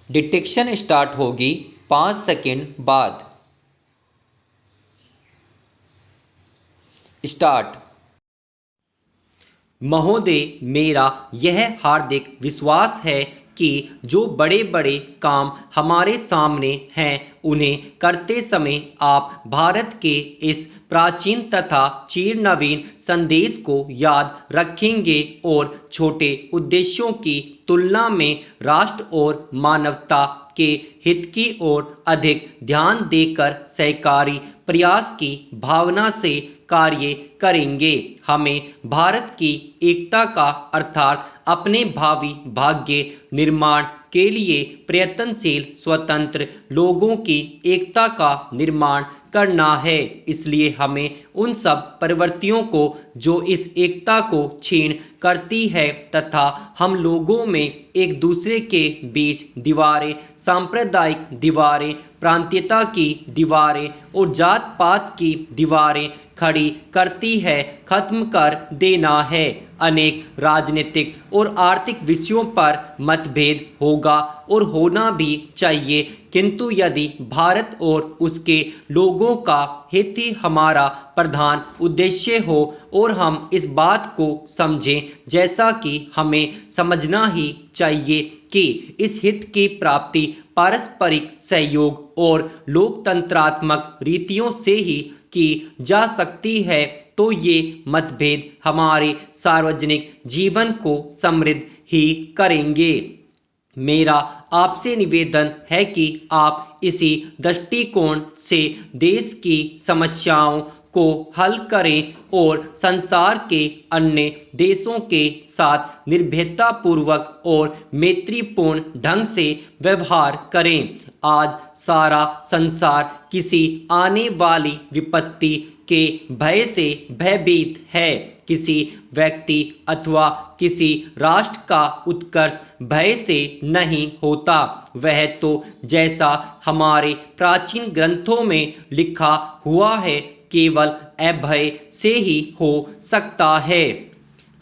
Detection start होगी 5 second बाद। Start. महोदय, मेरा यह हार्दिक विश्वास है कि जो बड़े बड़े काम हमारे सामने हैं उन्हें करते समय आप भारत के इस प्राचीन तथा चिर नवीन संदेश को याद रखेंगे और छोटे उद्देश्यों की तुलना में राष्ट्र और मानवता के हित की ओर अधिक ध्यान देकर सहकारी प्रयास की भावना से कार्य करेंगे। हमें भारत की एकता का अर्थात अपने भावी भाग्य निर्माण के लिए प्रयत्नशील स्वतंत्र लोगों की एकता का निर्माण करना है। इसलिए हमें उन सब प्रवृत्तियों को जो इस एकता को छीन करती है तथा हम लोगों में एक दूसरे के बीच दीवारें, सांप्रदायिक दीवारें, प्रांतीयता की दीवारें और जात पात की दीवारें खड़ी करती है, खत्म कर देना है। अनेक राजनीतिक और आर्थिक विषयों पर मतभेद होगा और होना भी चाहिए, किंतु यदि भारत और उसके लोगों का हित ही हमारा प्रधान उद्देश्य हो और हम इस बात को समझें, जैसा कि हमें समझना ही चाहिए कि इस हित की प्राप्ति पारस्परिक सहयोग और लोकतंत्रात्मक रीतियों से ही की जा सकती है, तो ये मतभेद हमारे सार्वजनिक जीवन को समृद्ध ही करेंगे। मेरा आपसे निवेदन है कि आप इसी दृष्टिकोण से देश की समस्याओं को हल करें और संसार के अन्य देशों के साथ निर्भीकतापूर्वक और मैत्रीपूर्ण ढंग से व्यवहार करें। आज सारा संसार किसी आने वाली विपत्ति के भय से भयभीत है। किसी व्यक्ति अथवा किसी राष्ट्र का उत्कर्ष भय से नहीं होता, वह तो जैसा हमारे प्राचीन ग्रंथों में लिखा हुआ है केवल अभय से ही हो सकता है।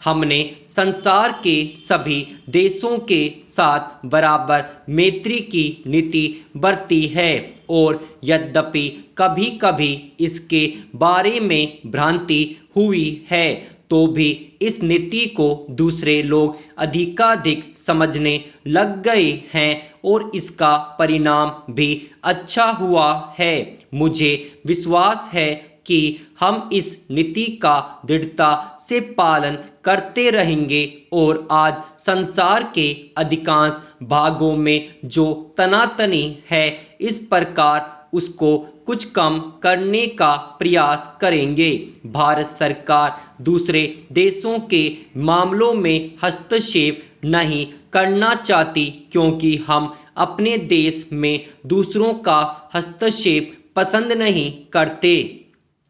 हमने संसार के सभी देशों के साथ बराबर मैत्री की नीति बरती है और यद्यपि कभी कभी इसके बारे में भ्रांति हुई है, तो भी इस नीति को दूसरे लोग अधिकाधिक समझने लग गए हैं और इसका परिणाम भी अच्छा हुआ है। मुझे विश्वास है कि हम इस नीति का दृढ़ता से पालन करते रहेंगे और आज संसार के अधिकांश भागों में जो तनातनी है, इस प्रकार उसको कुछ कम करने का प्रयास करेंगे। भारत सरकार दूसरे देशों के मामलों में हस्तक्षेप नहीं करना चाहती, क्योंकि हम अपने देश में दूसरों का हस्तक्षेप पसंद नहीं करते।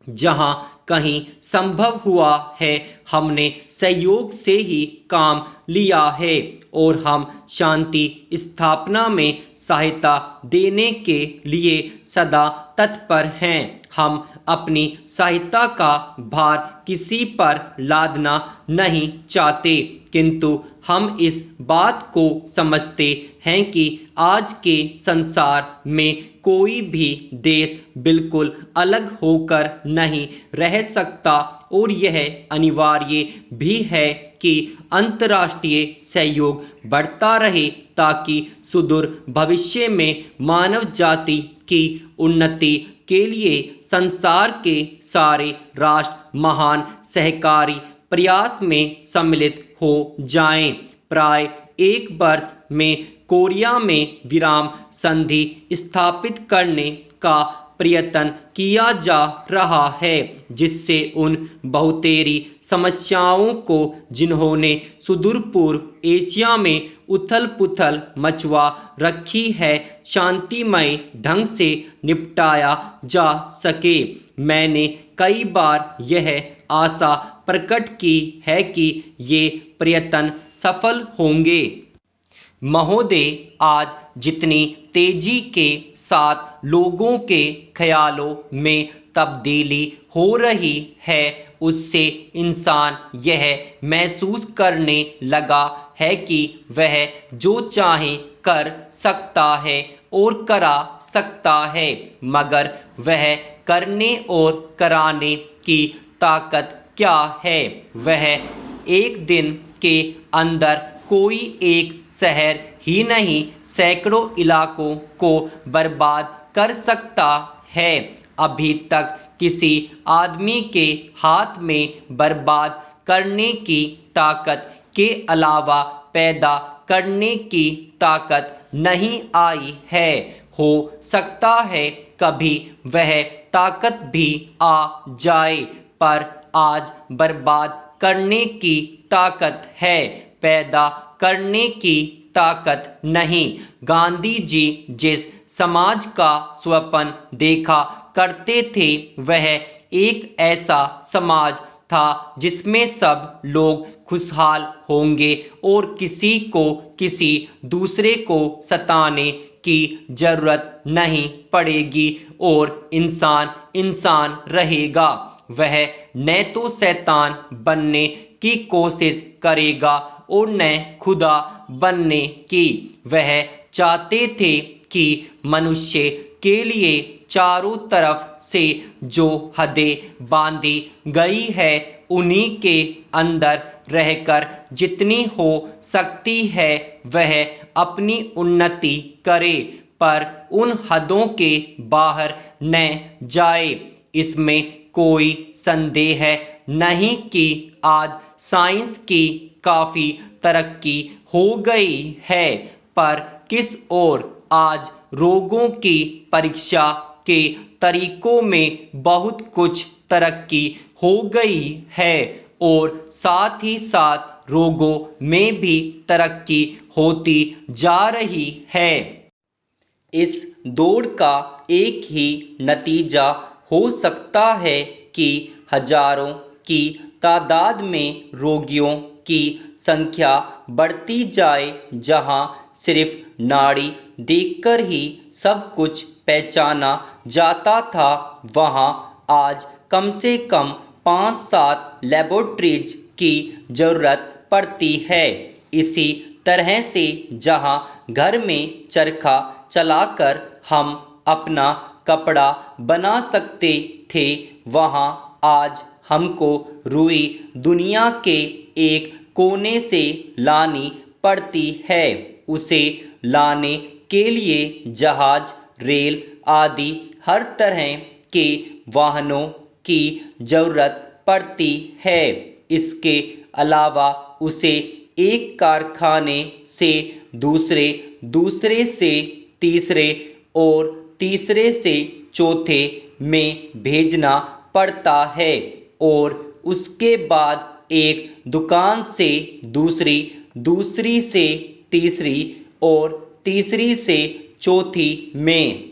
जहां कहीं संभव हुआ है, हमने सहयोग से ही काम लिया है और हम शांति स्थापना में सहायता देने के लिए सदा तत्पर हैं। हम अपनी सहायता का भार किसी पर लादना नहीं चाहते, किंतु हम इस बात को समझते हैं कि आज के संसार में कोई भी देश बिल्कुल अलग होकर नहीं रह सकता और यह अनिवार्य भी है कि अंतर्राष्ट्रीय सहयोग बढ़ता रहे ताकि सुदूर भविष्य में मानव जाति की उन्नति के लिए संसार के सारे राष्ट्र महान सहकारी प्रयास में सम्मिलित हो जाएं। प्राय एक वर्ष में कोरिया में विराम संधि स्थापित करने का प्रयत्न किया जा रहा है, जिससे उन बहुतेरी समस्याओं को जिन्होंने सुदूर पूर्व एशिया में उथल पुथल मचवा रखी है, शांतिमय ढंग से निपटाया जा सके। मैंने कई बार यह आशा प्रकट की है कि ये प्रयत्न सफल होंगे। महोदय, आज जितनी तेजी के साथ लोगों के ख्यालों में तब्दीली हो रही है, उससे इंसान यह महसूस करने लगा है कि वह जो चाहे कर सकता है और करा सकता है, मगर वह करने और कराने की ताकत क्या है? वह एक दिन के अंदर कोई एक शहर ही नहीं, सैकड़ों इलाकों को बर्बाद कर सकता है। अभी तक किसी आदमी के हाथ में बर्बाद करने की ताकत के अलावा पैदा करने की ताकत नहीं आई है। हो सकता है कभी वह ताकत भी आ जाए, पर आज बर्बाद करने की ताकत है, पैदा करने की ताकत नहीं। गांधी जी जिस समाज का स्वप्न देखा करते थे, वह एक ऐसा समाज था जिसमें सब लोग खुशहाल होंगे और किसी को किसी दूसरे को सताने की जरूरत नहीं पड़ेगी और इंसान इंसान रहेगा। वह न तो शैतान बनने की कोशिश करेगा और न खुदा बनने की। वह चाहते थे कि मनुष्य के लिए चारों तरफ से जो हदें बांधी गई है, उन्हीं के अंदर रहकर जितनी हो सकती है वह अपनी उन्नति करे, पर उन हदों के बाहर न जाए। इसमें कोई संदेह नहीं कि आज साइंस की काफी तरक्की हो गई है, पर किस ओर? आज रोगों की परीक्षा के तरीकों में बहुत कुछ तरक्की हो गई है और साथ ही साथ रोगों में भी तरक्की होती जा रही है। इस दौड़ का एक ही नतीजा हो सकता है कि हजारों की तादाद में रोगियों की संख्या बढ़ती जाए। जहां सिर्फ नाड़ी देखकर ही सब कुछ पहचाना जाता था, वहां आज कम से कम 5-7 लैबोरेटरीज की जरूरत पड़ती है। इसी तरह से जहां घर में चरखा चलाकर हम अपना कपड़ा बना सकते थे, वहां आज हमको रुई दुनिया के एक कोने से लानी पड़ती है। उसे लाने के लिए जहाज, रेल आदि हर तरह के वाहनों की जरूरत पड़ती है। इसके अलावा उसे एक कारखाने से दूसरे, दूसरे से तीसरे और तीसरे से चौथे में भेजना पड़ता है और उसके बाद एक दुकान से दूसरी, दूसरी से तीसरी और तीसरी से चौथी में।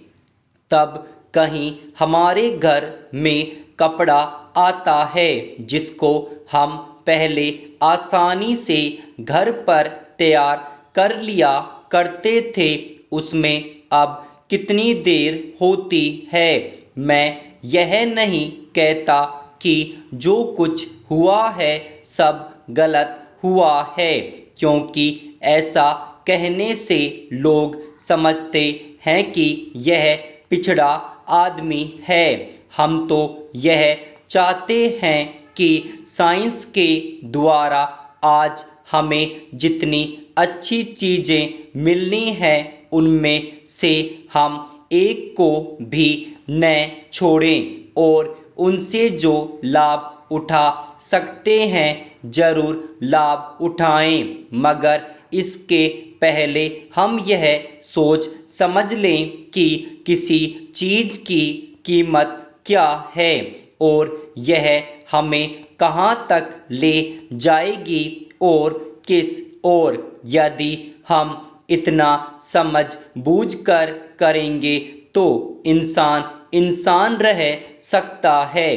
तब कहीं हमारे घर में कपड़ा आता है जिसको हम पहले आसानी से घर पर तैयार कर लिया करते थे, उसमें अब कितनी देर होती है। मैं यह नहीं कहता कि जो कुछ हुआ है सब गलत हुआ है, क्योंकि ऐसा कहने से लोग समझते हैं कि यह पिछड़ा आदमी है। हम तो यह चाहते हैं कि साइंस के द्वारा आज हमें जितनी अच्छी चीजें मिलनी हैं, उनमें से हम एक को भी न छोड़ें और उनसे जो लाभ उठा सकते हैं जरूर लाभ उठाएं। मगर इसके पहले हम यह सोच समझ लें कि किसी चीज की कीमत क्या है और यह हमें कहां तक ले जाएगी और किस ओर। यदि हम इतना समझ बूझ कर करेंगे तो इंसान इंसान रह सकता है।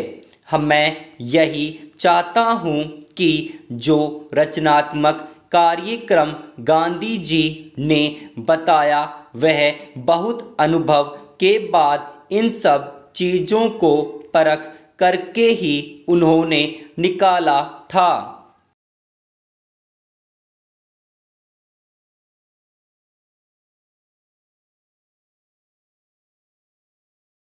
मैं यही चाहता हूं कि जो रचनात्मक कार्यक्रम गांधी जी ने बताया, वह बहुत अनुभव के बाद इन सब चीजों को परख करके ही उन्होंने निकाला था।